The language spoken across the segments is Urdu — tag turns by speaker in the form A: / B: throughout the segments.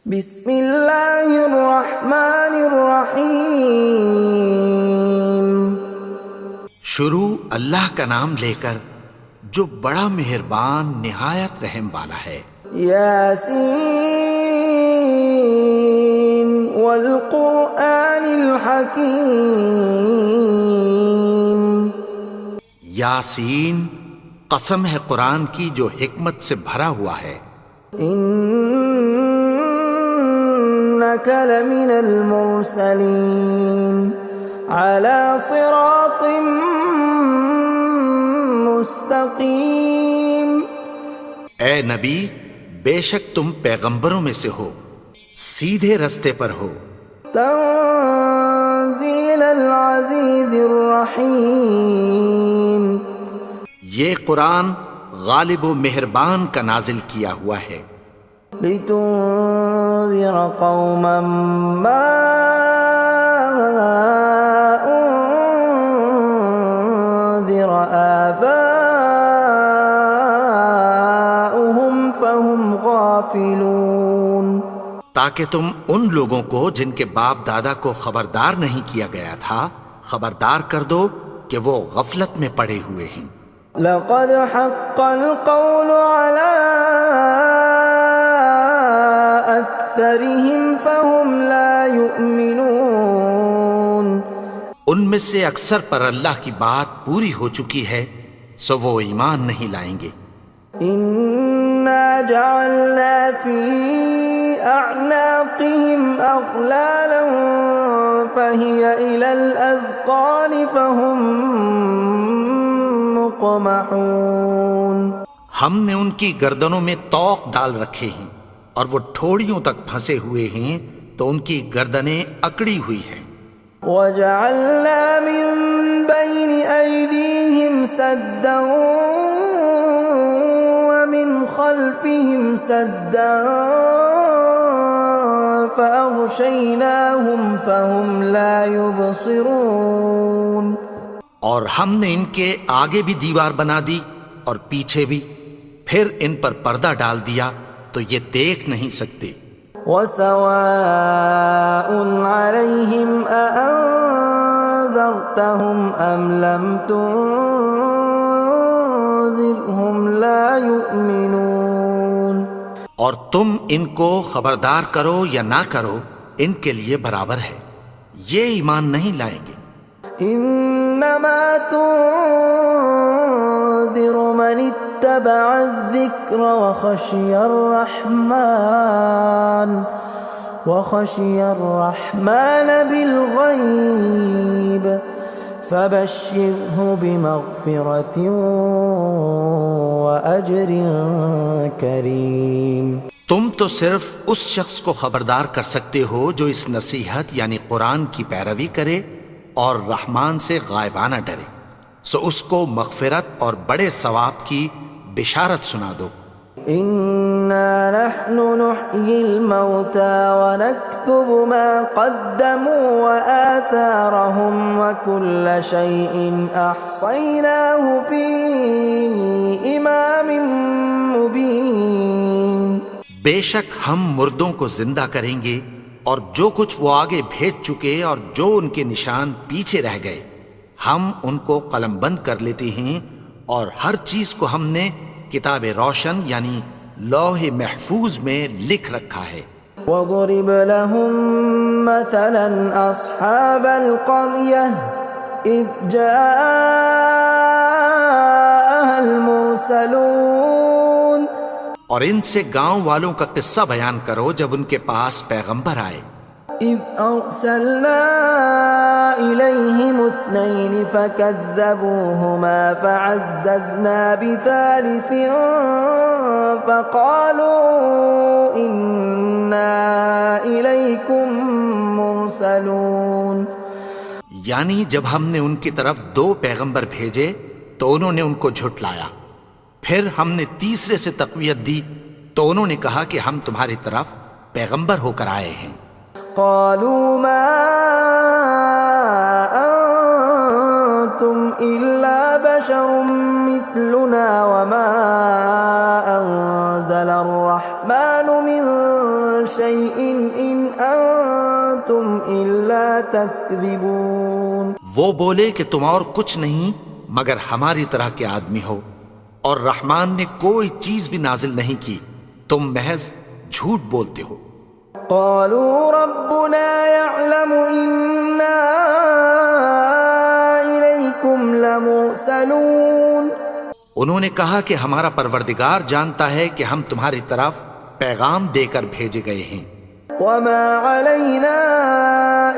A: بسم اللہ الرحمن الرحیم۔
B: شروع اللہ کا نام لے کر جو بڑا مہربان نہایت رحم والا ہے۔
A: یاسین والقرآن الحکیم۔
B: یاسین، قسم ہے قرآن کی جو حکمت سے بھرا ہوا ہے۔
A: انک لمن المرسلین علی صراط مستقیم۔
B: اے نبی، بے شک تم پیغمبروں میں سے ہو، سیدھے رستے پر ہو۔
A: تنزیل العزیز الرحیم۔
B: یہ قرآن غالب و مہربان کا نازل کیا ہوا ہے۔
A: لتنذر قوما ما انذر آباؤهم فهم غافلون۔
B: تاکہ تم ان لوگوں کو جن کے باپ دادا کو خبردار نہیں کیا گیا تھا خبردار کر دو کہ وہ غفلت میں پڑے ہوئے ہیں۔
A: لقد حق القول على أكثرهم فهم لا يؤمنون۔
B: ان میں سے اکثر پر اللہ کی بات پوری ہو چکی ہے سو وہ ایمان نہیں لائیں گے۔
A: إنا جعلنا في أعناقهم أغلالا فهي إلى الأذقان فهم مقمحون۔
B: ہم نے ان کی گردنوں میں طوق ڈال رکھے ہیں اور وہ ٹھوڑیوں تک پھنسے ہوئے ہیں تو ان کی گردنیں اکڑی ہوئی ہیں۔
A: وَجَعَلْنَا مِن بَيْنِ أَيْدِيهِمْ سَدًّا وَمِنْ خَلْفِهِمْ سَدًّا فَأَغْشَيْنَاهُمْ فَهُمْ لَا يُبْصِرُونَ۔
B: اور ہم نے ان کے آگے بھی دیوار بنا دی اور پیچھے بھی، پھر ان پر پردہ ڈال دیا تو یہ دیکھ نہیں سکتے۔
A: وَسَوَاءٌ عَلَيْهِمْ أَأَنذَرْتَهُمْ أَمْ لَمْ تُنذِرْهُمْ لَا يُؤْمِنُونَ۔
B: اور تم ان کو خبردار کرو یا نہ کرو ان کے لیے برابر ہے، یہ ایمان نہیں لائیں گے۔
A: انما تنذر من اتبع الذکر وخشی الرحمن بالغیب فبشرہ بمغفرۃ واجر کریم۔
B: تم تو صرف اس شخص کو خبردار کر سکتے ہو جو اس نصیحت یعنی قرآن کی پیروی کرے اور رحمان سے غائبانہ ڈرے، سو اس کو مغفرت اور بڑے ثواب کی بشارت سنا دو۔
A: اِنَّا نَحْنُ نُحْيِي الْمَوْتَى وَنَكْتُبُ مَا قَدَّمُوا وَآثَارَهُمْ وَكُلَّ شَيْءٍ أَحْصَيْنَاهُ فِي إِمَامٍ مُبِينٍ۔
B: بے شک ہم مردوں کو زندہ کریں گے اور جو کچھ وہ آگے بھیج چکے اور جو ان کے نشان پیچھے رہ گئے ہم ان کو قلم بند کر لیتے ہیں، اور ہر چیز کو ہم نے کتاب روشن یعنی لوح محفوظ میں لکھ رکھا ہے۔
A: وَضُرِبْ لَهُم مَّثَلًا أَصْحَابَ الْقَرْيَةِ إِذْ جَاءَهَا الْمُرْسَلُونَ۔
B: اور ان سے گاؤں والوں کا قصہ بیان کرو جب ان کے پاس پیغمبر آئے۔
A: إِذْ أَرْسَلْنَا إِلَيْهِمُ اثْنَيْنِ فَكَذَّبُوهُمَا فَعَزَّزْنَا بِثَالِثٍ فَقَالُوا إِنَّا إِلَيْكُمْ مُرْسَلُونَ۔
B: یعنی جب ہم نے ان کی طرف دو پیغمبر بھیجے تو انہوں نے ان کو جھٹلایا، پھر ہم نے تیسرے سے تقویت دی تو انہوں نے کہا کہ ہم تمہاری طرف پیغمبر ہو کر آئے ہیں۔
A: قالوا ما انتم الا بشر مثلنا وما انزل الرحمن من شيء إن أنتم إلا تكذبون.
B: وہ بولے کہ تم اور کچھ نہیں مگر ہماری طرح کے آدمی ہو، اور رحمان نے کوئی چیز بھی نازل نہیں کی، تم محض جھوٹ بولتے ہو.
A: قالوا ربنا يعلم إنا إليكم لمرسلون.
B: انہوں نے کہا کہ ہمارا پروردگار جانتا ہے کہ ہم تمہاری طرف پیغام دے کر بھیجے گئے ہیں.
A: وما علينا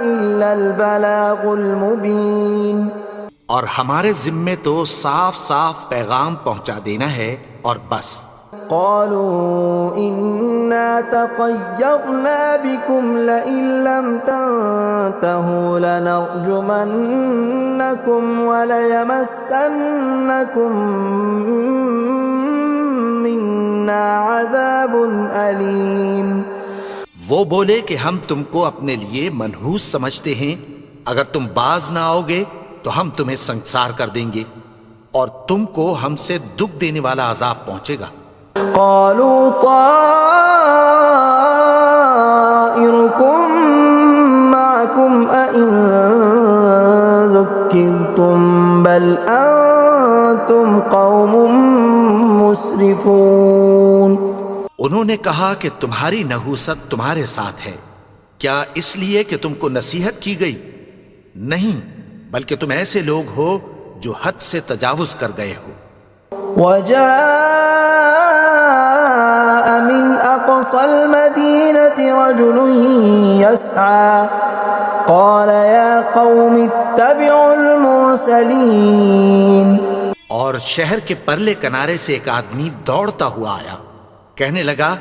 A: إلا البلاغ المبين.
B: اور ہمارے ذمے تو صاف صاف پیغام پہنچا دینا ہے اور بس.
A: قالوا إنا تطيرنا بكم لئن لم تنتهوا لنرجمنكم وليمسنكم منا عذاب أليم.
B: وہ بولے کہ ہم تم کو اپنے لیے منحوس سمجھتے ہیں، اگر تم باز نہ آؤ گے تو ہم تمہیں سنسار کر دیں گے اور تم کو ہم سے دکھ دینے والا عذاب پہنچے گا.
A: قالوا طائركم معكم أئن ذكرتم بل أنتم قوم مسرفون.
B: انہوں نے کہا کہ تمہاری نحوست تمہارے ساتھ ہے، کیا اس لیے کہ تم کو نصیحت کی گئی؟ نہیں، بلکہ تم ایسے لوگ ہو جو حد سے تجاوز کر گئے ہو.
A: وجاء من أقصى المدينة رجل يسعى قال يا قوم اتبعوا المرسلين.
B: اور شہر کے پرلے کنارے سے ایک آدمی دوڑتا ہوا آیا، کہنے لگا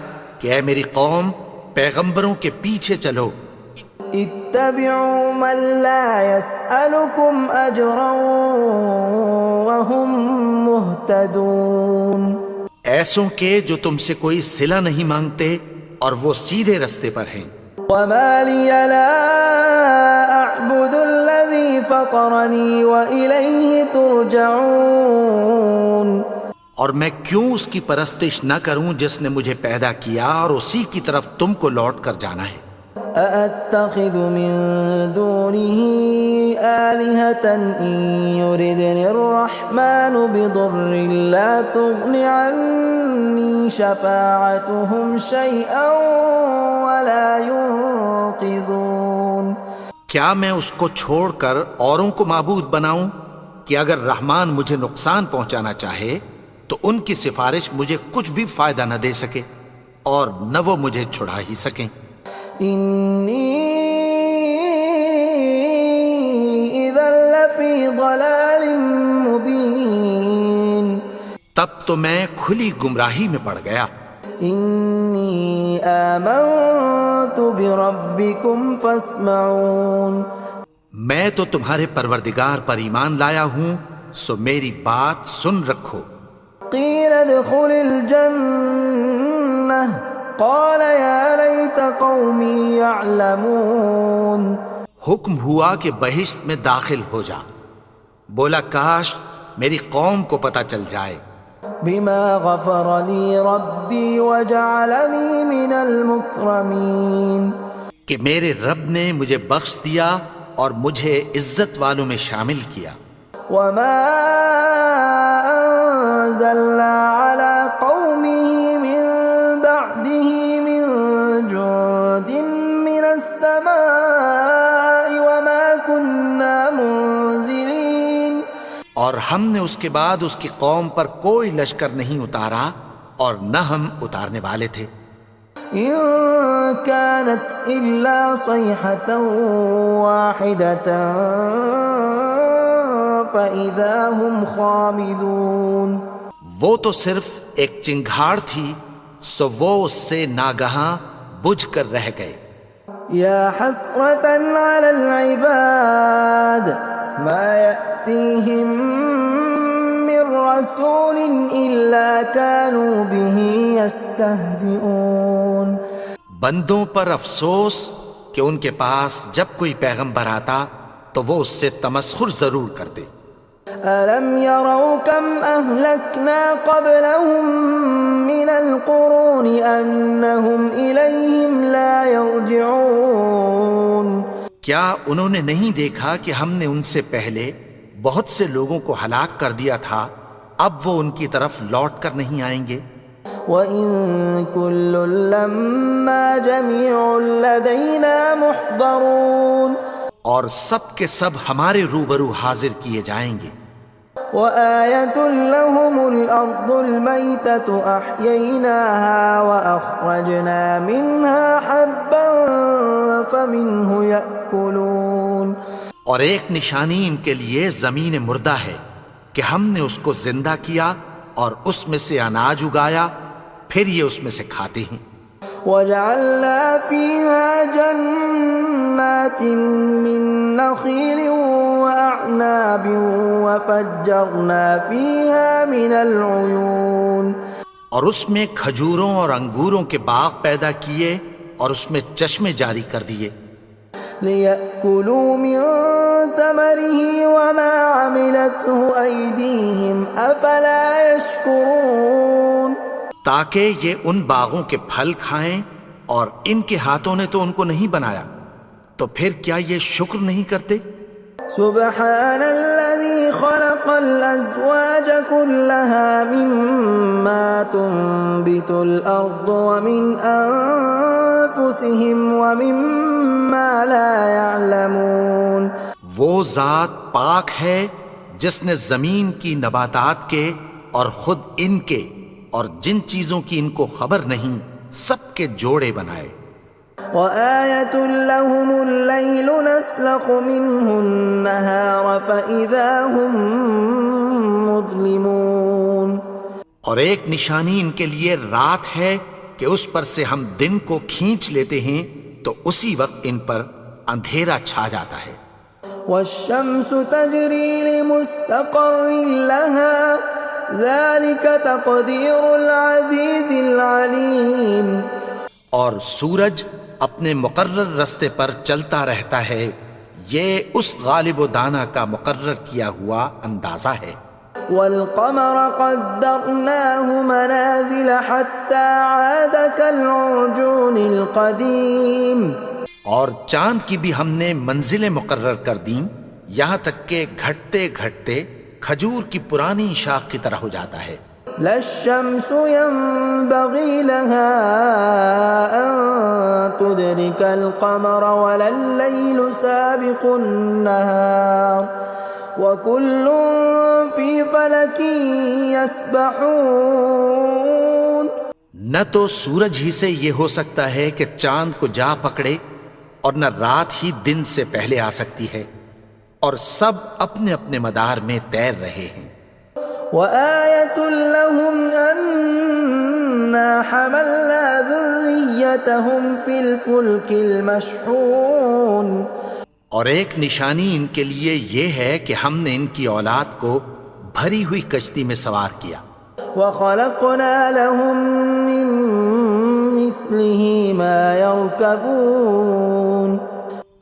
B: کہ اے میری قوم، پیغمبروں کے پیچھے چلو.
A: اتبعوا من لا يسألكم أجرا وهم مهتدون.
B: ایسوں کے جو تم سے کوئی صلہ نہیں مانگتے اور وہ سیدھے رستے پر ہیں.
A: وما لي لا أعبد الذي فطرني وإليه ترجعون.
B: اور میں کیوں اس کی پرستش نہ کروں جس نے مجھے پیدا کیا اور اسی کی طرف تم کو لوٹ کر جانا ہے.
A: أأتخذ من دونه آلهة إن يردني الرحمن بضر لا تغن عني شفاعتهم شيئا ولا ينقذون.
B: کیا میں اس کو چھوڑ کر اوروں کو معبود بناؤں کہ اگر رحمان مجھے نقصان پہنچانا چاہے تو ان کی سفارش مجھے کچھ بھی فائدہ نہ دے سکے اور نہ وہ مجھے چھڑا ہی سکیں.
A: إني إذا لفي ضلال مبين.
B: تب تو میں کھلی گمراہی میں پڑ گیا.
A: إني آمنت بربكم فاسمعون.
B: میں تو تمہارے پروردگار پر ایمان لایا ہوں، سو میری بات سن رکھو.
A: قيل ادخل الجنة قال يا ليت قومي يعلمون.
B: حکم ہوا کہ بہشت میں داخل ہو جا. بولا کاش میری قوم کو پتہ چل جائے.
A: بما غفر لي ربي وجعلني من المكرمين.
B: کہ میرے رب نے مجھے بخش دیا اور مجھے عزت والوں میں شامل کیا.
A: وما أنزلنا على قومه من بعده من جند من السماء وما كنا منزلين.
B: اور ہم نے اس کے بعد اس کی قوم پر کوئی لشکر نہیں اتارا اور نہ ہم اتارنے والے تھے.
A: إن كانت إلا صيحة واحدة فإذا هم خامدون.
B: وہ تو صرف ایک چنگھاڑ تھی، سو وہ اس سے ناگہاں بجھ کر رہ گئے.
A: يا حسرة على العباد ما يأتيهم من رسول إلا كانوا به يستهزئون.
B: بندوں پر افسوس کہ ان کے پاس جب کوئی پیغمبر آتا تو وہ اس سے تمسخر ضرور کرتے.
A: ألم يروا كم أهلكنا قبلهم من القرون أنهم إليهم لا يرجعون
B: کیا انہوں نے نہیں دیکھا کہ ہم نے ان سے پہلے بہت سے لوگوں کو ہلاک کر دیا تھا، اب وہ ان کی طرف لوٹ کر نہیں آئیں گے؟
A: وَإِن كُلٌّ لَّمَّا جَمِيعٌ لَّدَيْنَا مُحْضَرُونَ
B: اور سب کے سب ہمارے روبرو حاضر کیے جائیں گے۔
A: وَآيَةٌ لَّهُمُ الْأَرْضُ الْمَيْتَةُ أَحْيَيْنَاهَا وَأَخْرَجْنَا مِنْهَا حَبًّا فَمِنْهُ يَأْكُلُونَ
B: اور ایک نشانی ان کے لیے زمین مردہ ہے کہ ہم نے اس کو زندہ کیا اور اس میں سے اناج اگایا، پھر یہ اس میں سے کھاتے ہیں۔
A: وَجَعَلْنَا فِيهَا جَنَّاتٍ مِّن نَّخِيلٍ وَأَعْنَابٍ وَفَجَّرْنَا فِيهَا مِنَ الْعُيُونِ
B: اور اس میں کھجوروں اور انگوروں کے باغ پیدا کیے اور اس میں چشمے جاری کر دیے،
A: لِيَأْكُلُوا مِن ثَمَرِهِ وَمَا عَمِلَتْهُ أَيْدِيهِمْ أَفَلَا يَشْكُرُونَ
B: تاکہ یہ ان باغوں کے پھل کھائیں، اور ان کے ہاتھوں نے تو ان کو نہیں بنایا، تو پھر کیا یہ شکر نہیں کرتے؟
A: سبحان الذي خلق الأزواج كلها مما تنبت الأرض ومن أنفسهم ومما لا يعلمون
B: وہ ذات پاک ہے جس نے زمین کی نباتات کے اور خود ان کے اور جن چیزوں کی ان کو خبر نہیں سب کے جوڑے بنائے۔
A: وَآيَةٌ لَّهُمُ اللَّيْلُ نَسْلَخُ مِنْهُ النَّهَارَ فَإِذَا هُم مُظْلِمُونَ
B: اور ایک نشانی ان کے لیے رات ہے کہ اس پر سے ہم دن کو کھینچ لیتے ہیں تو اسی وقت ان پر اندھیرا چھا جاتا ہے۔
A: وَالشَّمْسُ تَجْرِي لِمُسْتَقَرٍّ لَّهَا ذَلِكَ تَقْدِيرُ الْعَزِيزِ الْعَلِيمِ
B: اور سورج اپنے مقرر رستے پر چلتا رہتا ہے، یہ اس غالب و دانا کا مقرر کیا ہوا اندازہ ہے۔
A: وَالْقَمَرَ قَدَّرْنَاهُ مَنَازِلَ حَتَّى عَادَ كَالْعُرْجُونِ الْقَدِيمِ
B: اور چاند کی بھی ہم نے منزلیں مقرر کر دیں، یہاں تک کہ گھٹتے گھٹتے کھجور کی پرانی شاخ کی طرح ہو جاتا ہے۔
A: لا الشمس ينبغي لها أن تدرك القمر ولا الليل سابق النهار وكل في فلك يسبحون
B: نہ تو سورج ہی سے یہ ہو سکتا ہے کہ چاند کو جا پکڑے، اور نہ رات ہی دن سے پہلے آ سکتی ہے، اور سب اپنے اپنے مدار میں تیر رہے ہیں۔
A: وَآيَةٌ لَّهُمْ أَنَّا حَمَلْنَا ذُرِّيَّتَهُمْ فِي الْفُلْكِ الْمَشْحُونِ
B: اور ایک نشانی ان کے لیے یہ ہے کہ ہم نے ان کی اولاد کو بھری ہوئی کشتی میں سوار کیا۔
A: وَخَلَقْنَا لَهُم مِّن مِّثْلِهِ مَا يَرْكَبُونَ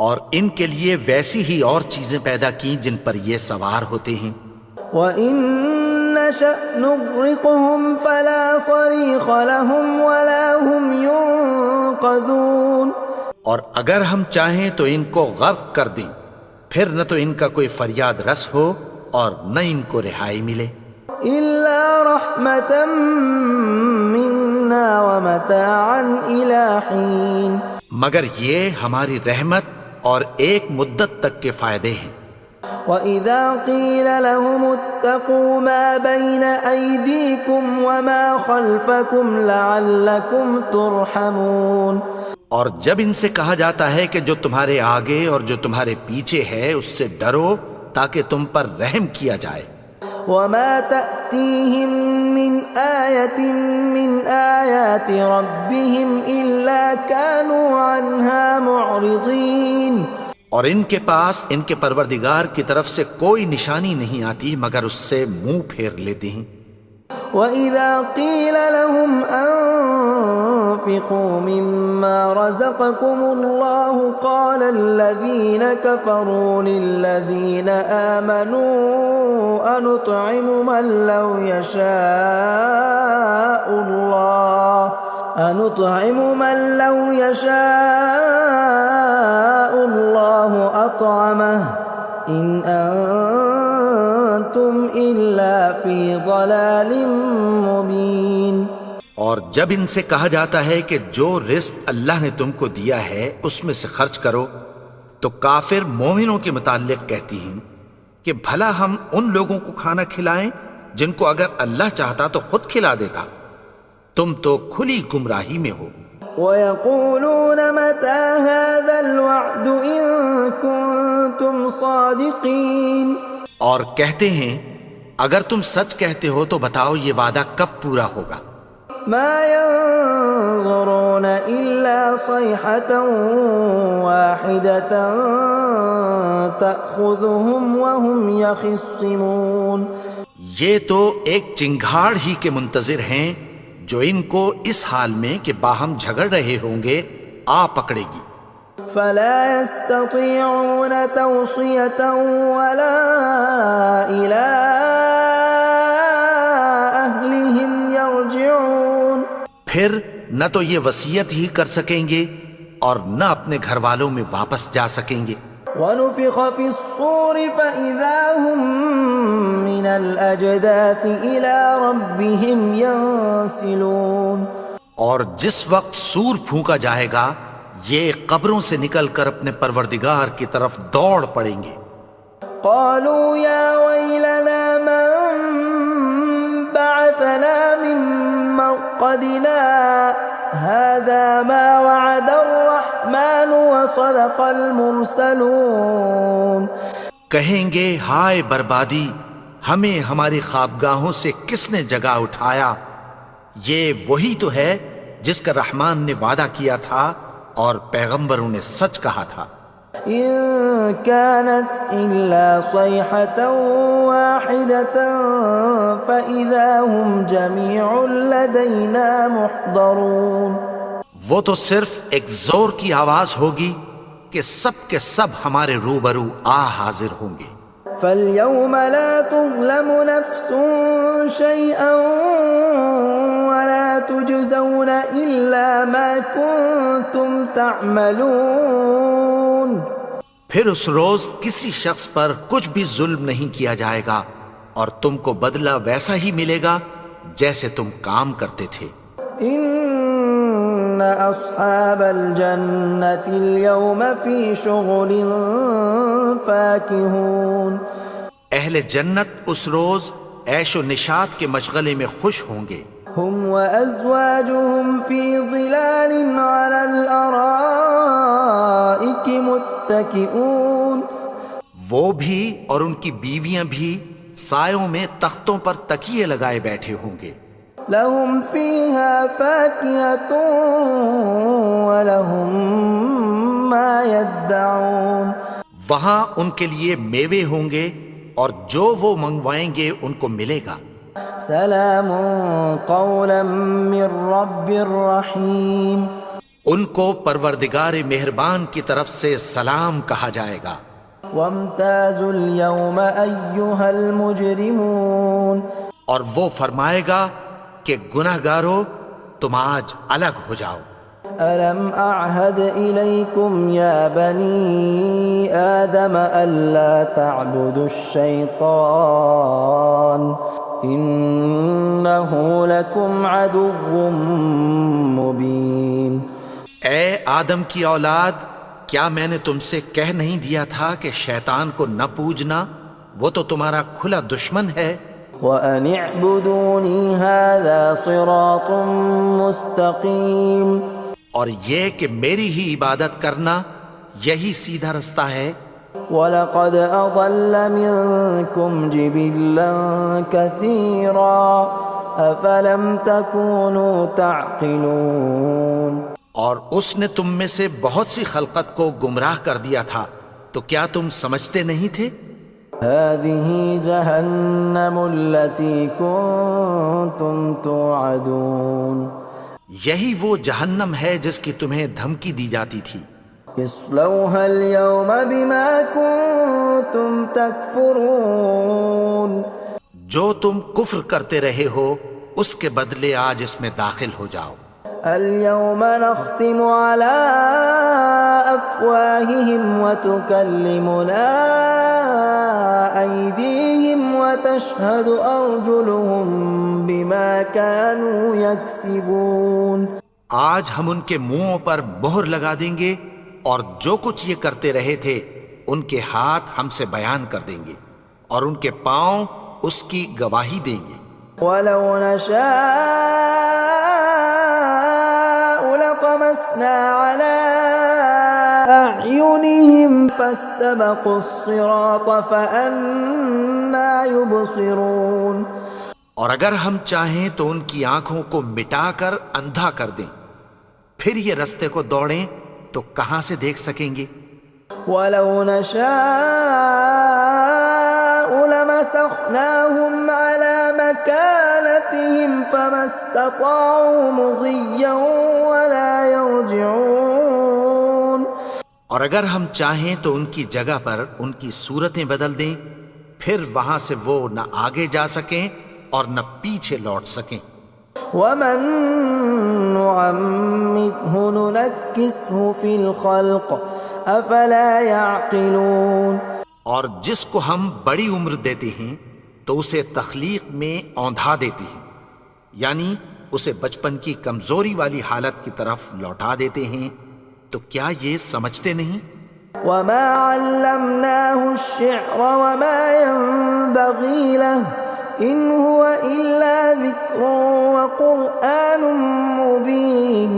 B: اور ان کے لیے ویسی ہی اور چیزیں پیدا کی جن پر یہ سوار ہوتے ہیں۔
A: وَإِن نَّشَأْ نُغْرِقْهُمْ فَلَا صَرِيخَ لَهُمْ وَلَا هُمْ يُنقَذُونَ
B: اور اگر ہم چاہیں تو ان کو غرق کر دیں، پھر نہ تو ان کا کوئی فریاد رس ہو اور نہ ان کو رہائی ملے۔
A: إِلَّا رَحْمَةً مِّنَّا وَمَتَاعًا إِلَىٰ حِينٍ
B: مگر یہ ہماری رحمت اور ایک مدت تک کے فائدے ہیں۔
A: وَإِذَا قِيلَ لَهُمُ اتَّقُوا مَا بَيْنَ أَيْدِيكُمْ وَمَا خَلْفَكُمْ لَعَلَّكُمْ تُرْحَمُونَ
B: اور جب ان سے کہا جاتا ہے کہ جو تمہارے آگے اور جو تمہارے پیچھے ہے اس سے ڈرو تاکہ تم پر رحم کیا جائے۔
A: وَمَا تَأْتِيهِم مِّنْ آيَةٍ مِّنْ آيَاتِ رَبِّهِمْ إِلَّا كَانُوا عَنْهَا مُعْرِضِينَ
B: اور ان کے پاس ان کے پروردگار کی طرف سے کوئی نشانی نہیں آتی مگر اس سے منہ پھیر لیتے ہیں۔
A: وَإِذَا قِيلَ لَهُمْ وأنفقوا مما رزقكم الله قال الذين كفروا للذين آمنوا أنطعم من لو يشاء الله أطعمه إن أنتم إلا في ضلال مبين۔
B: اور جب ان سے کہا جاتا ہے کہ جو رزق اللہ نے تم کو دیا ہے اس میں سے خرچ کرو، تو کافر مومنوں کے متعلق کہتی ہیں کہ بھلا ہم ان لوگوں کو کھانا کھلائیں جن کو اگر اللہ چاہتا تو خود کھلا دیتا، تم تو کھلی گمراہی میں ہو۔
A: وَيَقُولُونَ مَتَى هَذَا الْوَعْدُ إِن كُنتُمْ صَادِقِينَ،
B: اور کہتے ہیں اگر تم سچ کہتے ہو تو بتاؤ یہ وعدہ کب پورا ہوگا۔
A: مَا يَنظُرُونَ إِلَّا صَيْحَةً وَاحِدَةً تَأْخُذُهُمْ وَهُمْ يَخِصِّمُونَ،
B: یہ تو ایک چنگھاڑ ہی کے منتظر ہیں جو ان کو اس حال میں کہ باہم جھگڑ رہے ہوں گے آ پکڑے گی۔
A: فَلَا يَسْتَطِيعُونَ تَوْصِيَةً وَلَا إِلَىٰ أَهْلِهِمْ يَرْجِعُونَ،
B: پھر نہ تو یہ وصیت ہی کر سکیں گے اور نہ اپنے گھر والوں میں واپس جا سکیں گے۔
A: وَنُفِخَ فِي الصُّورِ فَإِذَا هُم مِّنَ الْأَجْدَاثِ إِلَىٰ رَبِّهِمْ يَنسِلُونَ،
B: اور جس وقت سور پھونکا جائے گا یہ قبروں سے نکل کر اپنے پروردگار کی طرف دوڑ پڑیں گے۔
A: قالوا يا ويلنا من بعثنا من مرقدنا هذا ما وعد الرحمن وصدق المرسلون،
B: کہیں گے ہائے بربادی، ہمیں ہماری خوابگاہوں سے کس نے جگا اٹھایا، یہ وہی تو ہے جس کا رحمان نے وعدہ کیا تھا اور پیغمبروں نے سچ کہا تھا۔
A: إن كانت إلا صيحة واحدة فإذا هم جميع لدينا محضرون،
B: وہ تو صرف ایک زور کی آواز ہوگی کہ سب کے سب ہمارے روبرو آ حاضر ہوں گے۔
A: فاليوم لا تظلم نفس شيئا ولا تجزون إلا ما كنتم تعملون،
B: پھر اس روز کسی شخص پر کچھ بھی ظلم نہیں کیا جائے گا اور تم کو بدلہ ویسا ہی ملے گا جیسے تم کام کرتے تھے۔
A: ان اصحاب الجنة اليوم في شغل فاكهون، اہل
B: جنت اس روز عیش و نشاط کے مشغلے میں خوش ہوں گے۔
A: هم وازواجهم في ظلال على الارائك متكئون،
B: وہ بھی اور ان کی بیویاں بھی سایوں میں تختوں پر تکیے لگائے بیٹھے ہوں گے۔
A: لهم فيها فاكهة ولهم ما يدعون،
B: وہاں ان کے لیے میوے ہوں گے اور جو وہ منگوائیں گے ان کو ملے گا۔
A: سلام قولا من رب رحیم،
B: ان کو پروردگار مہربان کی طرف سے سلام کہا جائے گا۔
A: وامتازوا اليوم ایھا المجرمون،
B: اور وہ فرمائے گا کہ گنہگارو تم آج الگ ہو جاؤ۔
A: ألم أعهد إليكم يا بني آدم ألا تعبدوا الشيطان إنه لكم عدو مبين۔
B: اے آدم کی اولاد، کیا میں نے تم سے کہہ نہیں دیا تھا کہ شیطان کو نہ پوجنا، وہ تو تمہارا کھلا دشمن ہے۔
A: وَأَنِ اعْبُدُونِي هَذَا صِرَاطٌ مُسْتَقِيمٌ،
B: اور یہ کہ میری ہی عبادت کرنا یہی سیدھا رستہ ہے۔
A: وَلَقَدْ أَضَلَّ مِنْكُمْ جِبِلًّا كَثِيرًا أَفَلَمْ تَكُونُوا تَعْقِلُونَ،
B: اور اس نے تم میں سے بہت سی خلقت کو گمراہ کر دیا تھا، تو کیا تم سمجھتے نہیں تھے؟
A: هَذِهِ جَهَنَّمُ الَّتِي كُنْتُمْ تُوعَدُونَ،
B: یہی وہ جہنم ہے جس کی تمہیں دھمکی دی جاتی تھی.
A: اصلوها اليوم بما كنتم تكفرون.
B: جو تم کفر کرتے رہے ہو اس کے بدلے آج اس میں داخل ہو جاؤ.
A: اليوم نختم على أفواههم وتكلمنا أيديهم وتشهد أرجلهم بما كانوا يكسبون.
B: آج ہم ان کے منہوں پر مہر لگا دیں گے اور جو کچھ یہ کرتے رہے تھے ان کے ہاتھ ہم سے بیان کر دیں گے اور ان کے پاؤں اس کی گواہی دیں گے.
A: ولو نشاء لطمسنا على أعينهم فاستبقوا الصراط فأنى يبصرون.
B: اور اگر ہم چاہیں تو ان کی آنکھوں کو مٹا کر اندھا کر دیں، پھر یہ رستے کو دوڑیں تو کہاں سے دیکھ سکیں گے.
A: ولو نشاء لمسخناهم على مكانتهم فما استطاعوا مضيا ولا يرجعون.
B: اور اگر ہم چاہیں تو ان کی جگہ پر ان کی صورتیں بدل دیں، پھر وہاں سے وہ نہ آگے جا سکیں اور نہ پیچھے لوٹ سکیں.
A: ومن نعمره ننكسه في الخلق افلا يعقلون.
B: اور جس کو ہم بڑی عمر دیتے ہیں تو اسے تخلیق میں اوندھا دیتے ہیں، یعنی اسے بچپن کی کمزوری والی حالت کی طرف لوٹا دیتے ہیں. تو کیا یہ سمجھتے نہیں؟
A: وما علمناه الشعر وما ينبغي له ان هو الا ذکر وقرآن مبین.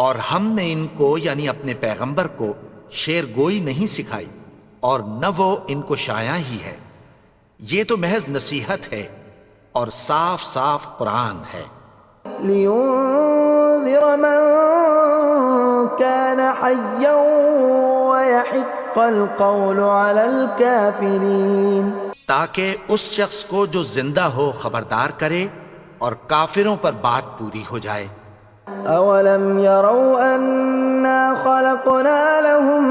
B: اور ہم نے ان کو یعنی اپنے پیغمبر کو شعر گوئی نہیں سکھائی اور نہ وہ ان کو شایع ہی ہے، یہ تو محض نصیحت ہے اور صاف صاف قرآن ہے.
A: لينذر من كان حيا ويحق القول على الكافرين.
B: تاکہ اس شخص کو جو زندہ ہو خبردار کرے اور کافروں پر بات پوری ہو جائے.
A: اولم يروا انا خلقنا لهم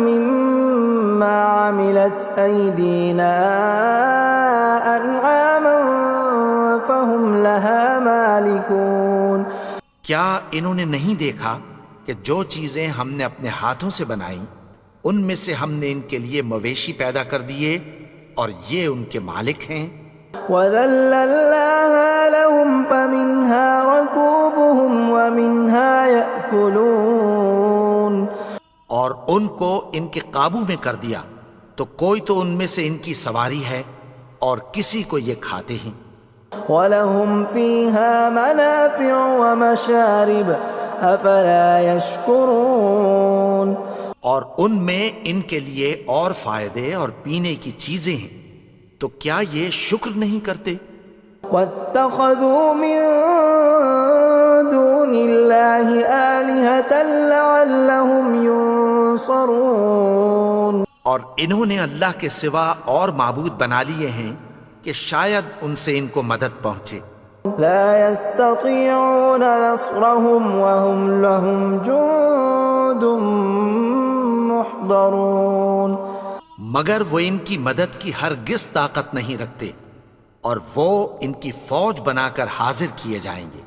A: مما عملت ايدينا انعاما فهم لها مالكون.
B: کیا انہوں نے نہیں دیکھا کہ جو چیزیں ہم نے اپنے ہاتھوں سے بنائیں ان میں سے ہم نے ان کے لیے مویشی پیدا کر دیے اور یہ ان کے مالک ہیں.
A: وَذَلَّلْنَاهَا لَهُمْ فَمِنْهَا رَكُوبُهُمْ وَمِنْهَا يَأْكُلُونَ.
B: اور ان کو ان کے قابو میں کر دیا تو کوئی تو ان میں سے ان کی سواری ہے اور کسی کو یہ کھاتے ہیں.
A: وَلَهُمْ فِيهَا مَنَافِعُ وَمَشَارِبُ أَفَلَا يَشْكُرُونَ.
B: اور ان میں ان کے لیے اور فائدے اور پینے کی چیزیں ہیں، تو کیا یہ شکر نہیں کرتے؟
A: وَاتَّخَذُوا مِن دُونِ اللَّهِ آلِهَةً لَعَلَّهُمْ يُنصَرُونَ.
B: اور انہوں نے اللہ کے سوا اور معبود بنا لیے ہیں کہ شاید ان سے ان کو مدد پہنچے.
A: لا يستطيعون نصرهم وهم لهم جند محضرون.
B: مگر وہ ان کی مدد کی ہرگز طاقت نہیں رکھتے اور وہ ان کی فوج بنا کر حاضر کیے جائیں گے.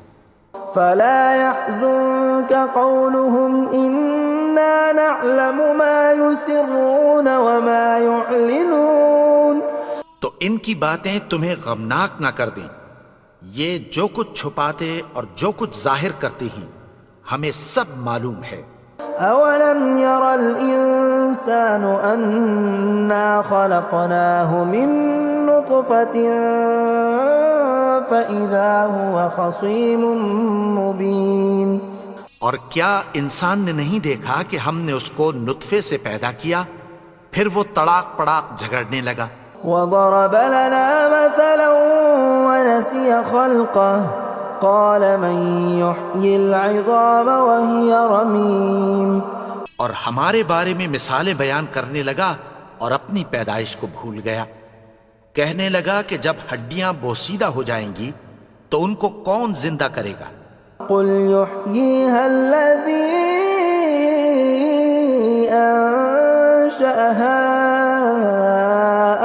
A: فلا يحزنك قولهم إنا نعلم ما يسرون وما يعلنون.
B: تو ان کی باتیں تمہیں غمناک نہ کر دیں، یہ جو کچھ چھپاتے اور جو کچھ ظاہر کرتے ہیں ہمیں سب معلوم ہے.
A: أولم ير الإنسان أنا خلقناه من نطفة فإذا هو خصيم مبين.
B: اور کیا انسان نے نہیں دیکھا کہ ہم نے اس کو نطفے سے پیدا کیا پھر وہ تڑاک پڑاک جھگڑنے لگا.
A: وضرب لنا مثلا ونسي خلقه قال من يحيي العظام وهي رميم.
B: اور ہمارے بارے میں مثالیں بیان کرنے لگا اور اپنی پیدائش کو بھول گیا. کہنے لگا کہ جب ہڈیاں بوسیدہ ہو جائیں گی تو ان کو کون زندہ کرے گا
A: قل يحييها الذي أنشأها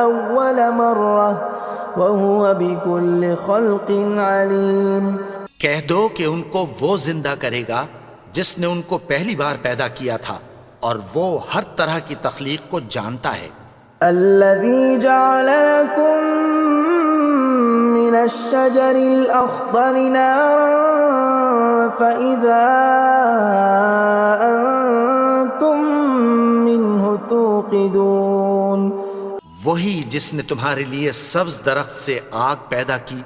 A: أول مرة وهو بكل خلق عليم۔
B: کہہ دو کہ ان کو وہ زندہ کرے گا جس نے ان کو پہلی بار پیدا کیا تھا، اور وہ ہر طرح کی تخلیق کو جانتا ہے۔
A: الذي جعل لكم من الشجر الأخضر نارا فإذا أنتم منه توقدون،
B: وہی جس نے تمہارے لیے سبز درخت سے آگ پیدا کی،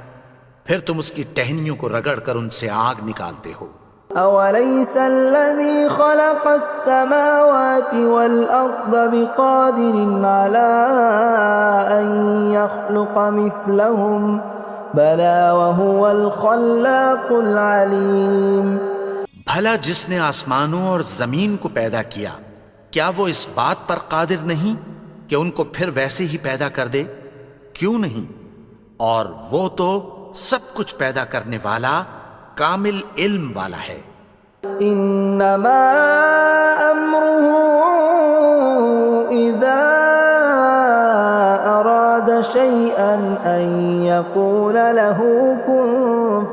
B: پھر تم اس کی ٹہنیوں کو رگڑ کر ان سے آگ نکالتے ہو۔
A: أوليس الذي خلق السماوات والأرض بقادر على أن يخلق مثلهم بلى وهو الخلاق العليم۔
B: بھلا جس نے آسمانوں اور زمین کو پیدا کیا، کیا وہ اس بات پر قادر نہیں کہ ان کو پھر ویسے ہی پیدا کر دے؟ کیوں نہیں؟ اور وہ تو سب کچھ پیدا کرنے والا، کامل علم والا ہے۔
A: انما امره اذا اراد شيئا ان يقول له كن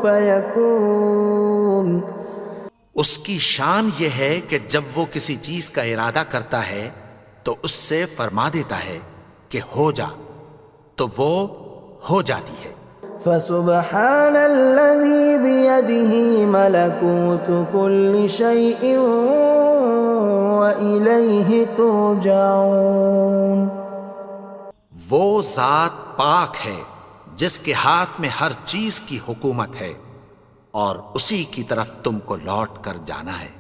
A: فيكون۔
B: اس کی شان یہ ہے کہ جب وہ کسی چیز کا ارادہ کرتا ہے تو اس سے فرما دیتا ہے کہ ہو جا، تو وہ ہو جاتی ہے۔
A: فسبحان الذي بيده ملكوت كل شيء وإليه ترجعون۔
B: وہ ذات پاک ہے جس کے ہاتھ میں ہر چیز کی حکومت ہے، اور اسی کی طرف تم کو لوٹ کر جانا ہے۔